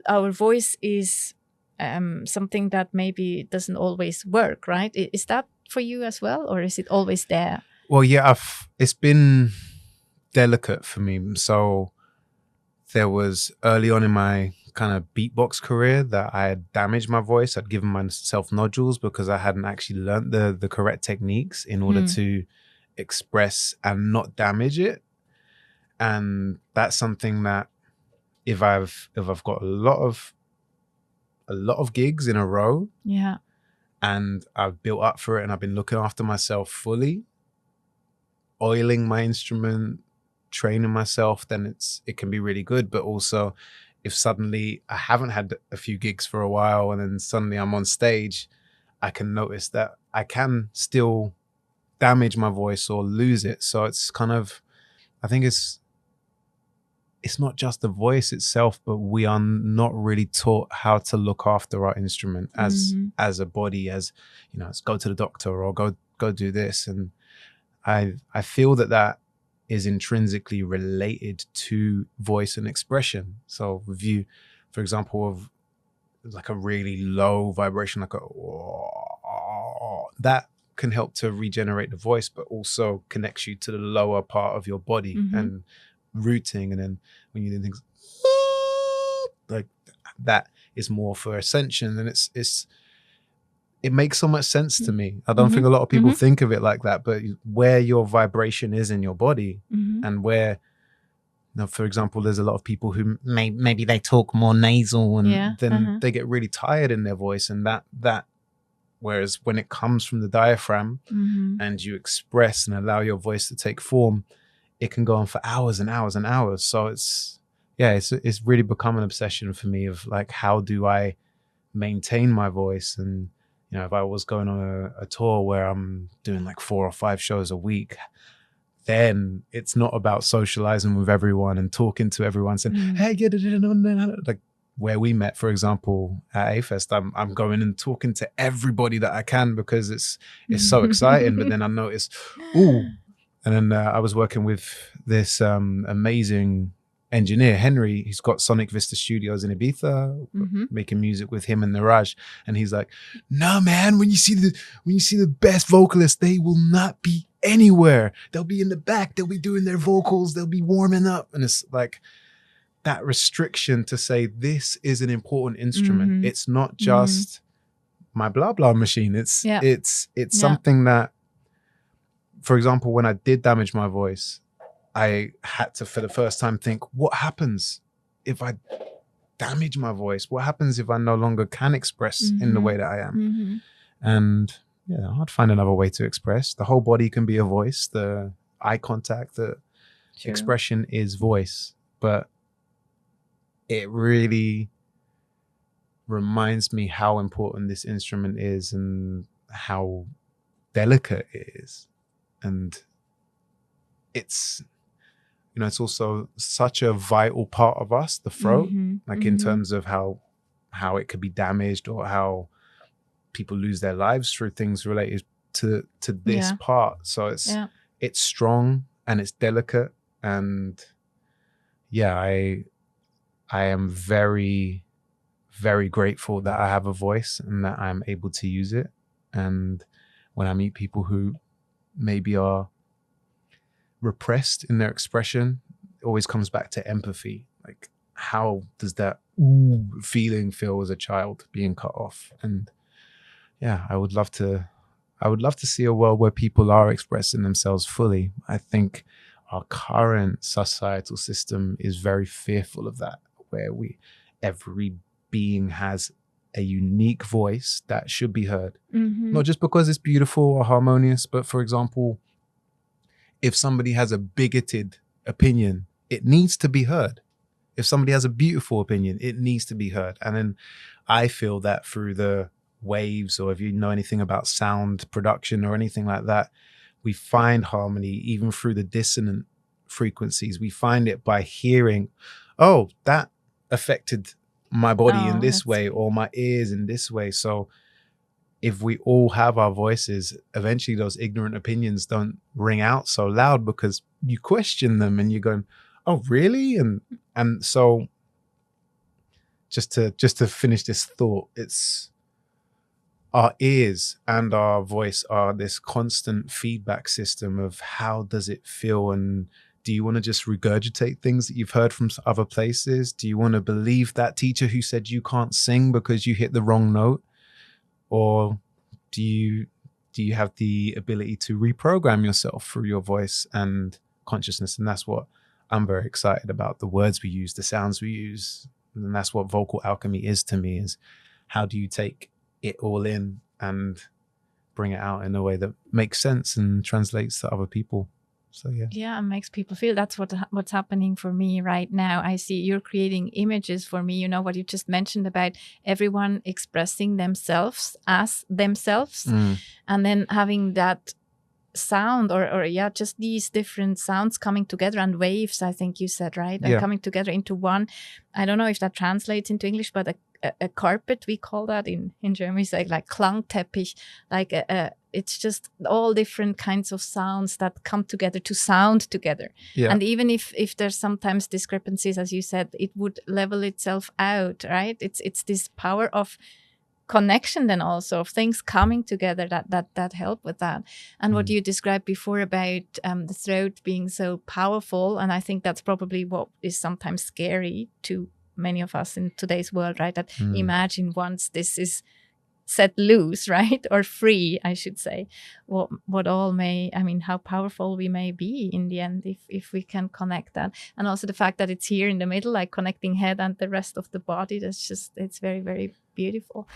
our voice is something that maybe doesn't always work, right? Is that for you as well, or is it always there? Well, yeah, it's been delicate for me. So there was early on in my kind of beatbox career that I had damaged my voice. I'd given myself nodules because I hadn't actually learned the correct techniques in order to express and not damage it. And that's something that if I've got a lot of gigs in a row, and I've built up for it and I've been looking after myself fully, oiling my instrument, training myself, then it can be really good. But also if suddenly I haven't had a few gigs for a while and then suddenly I'm on stage, I can notice that I can still damage my voice or lose it. So it's kind of, I think it's not just the voice itself, but we are not really taught how to look after our instrument as a body, as, you know, let's go to the doctor or go do this. And I feel that is intrinsically related to voice and expression. So with you, for example, of like a really low vibration, like that can help to regenerate the voice, but also connects you to the lower part of your body and rooting. And then when you do things like that, is more for ascension. And it makes so much sense to me. I don't think a lot of people think of it like that, but where your vibration is in your body and where, you know, for example, there's a lot of people who maybe they talk more nasal and then they get really tired in their voice, and that whereas when it comes from the diaphragm and you express and allow your voice to take form, it can go on for hours and hours and hours. So it's really become an obsession for me of like, how do I maintain my voice? And, you know, if I was going on a tour where I'm doing like 4 or 5 shows a week, then it's not about socializing with everyone and talking to everyone saying, hey, like where we met, for example, at A-Fest, I'm going and talking to everybody that I can because it's so exciting. But then I noticed, and then I was working with this amazing engineer, Henry. He's got Sonic Vista Studios in Ibiza, making music with him and Niraj. And he's like, no, man, when you see the best vocalists, they will not be anywhere. They'll be in the back. They'll be doing their vocals. They'll be warming up. And it's like that restriction to say, this is an important instrument. It's not just my blah blah machine. It's something that, for example, when I did damage my voice, I had to, for the first time, think, what happens if I damage my voice? What happens if I no longer can express in the way that I am? And yeah, I'd find another way to express. The whole body can be a voice. The eye contact, the expression is voice. But it really reminds me how important this instrument is and how delicate it is. And it's, you know, it's also such a vital part of us, the throat, like in terms of how it could be damaged or how people lose their lives through things related to this part. So it's strong and it's delicate. And yeah, I am very, very grateful that I have a voice and that I'm able to use it. And when I meet people who maybe are repressed in their expression, it always comes back to empathy. Like, how does that feeling feel as a child being cut off? And yeah, I would love to see a world where people are expressing themselves fully. I think our current societal system is very fearful of that, where every being has a unique voice that should be heard. Not just because it's beautiful or harmonious, but for example, if somebody has a bigoted opinion, it needs to be heard. If somebody has a beautiful opinion, it needs to be heard. And then I feel that through the waves, or if you know anything about sound production or anything like that, we find harmony even through the dissonant frequencies. We find it by hearing, oh, that affected my body in this way, or my ears in this way. So if we all have our voices, eventually those ignorant opinions don't ring out so loud because you question them and you're going, oh, really? And so just to finish this thought, it's our ears and our voice are this constant feedback system of how does it feel, and do you want to just regurgitate things that you've heard from other places? Do you want to believe that teacher who said you can't sing because you hit the wrong note? Or do you have the ability to reprogram yourself through your voice and consciousness? And that's what I'm very excited about, the words we use, the sounds we use. And that's what vocal alchemy is to me, is how do you take it all in and bring it out in a way that makes sense and translates to other people. So yeah, it makes people feel. That's what's happening for me right now. I see you're creating images for me. You know what you just mentioned about everyone expressing themselves as themselves, and then having that sound or just these different sounds coming together, and waves, I think you said, right? And coming together into one. I don't know if that translates into English, but a carpet, we call that in German, is like Klangteppich, like it's just all different kinds of sounds that come together to sound together. And even if there's sometimes discrepancies, as you said, it would level itself out, right? It's this power of connection, then also of things coming together that help with that. And what you described before about the throat being so powerful, and I think that's probably what is sometimes scary to many of us in today's world, right? That imagine once this is set loose, right? Or free, I should say, what all may, I mean, how powerful we may be in the end if we can connect that. And also the fact that it's here in the middle, like connecting head and the rest of the body, that's just, it's very, very beautiful.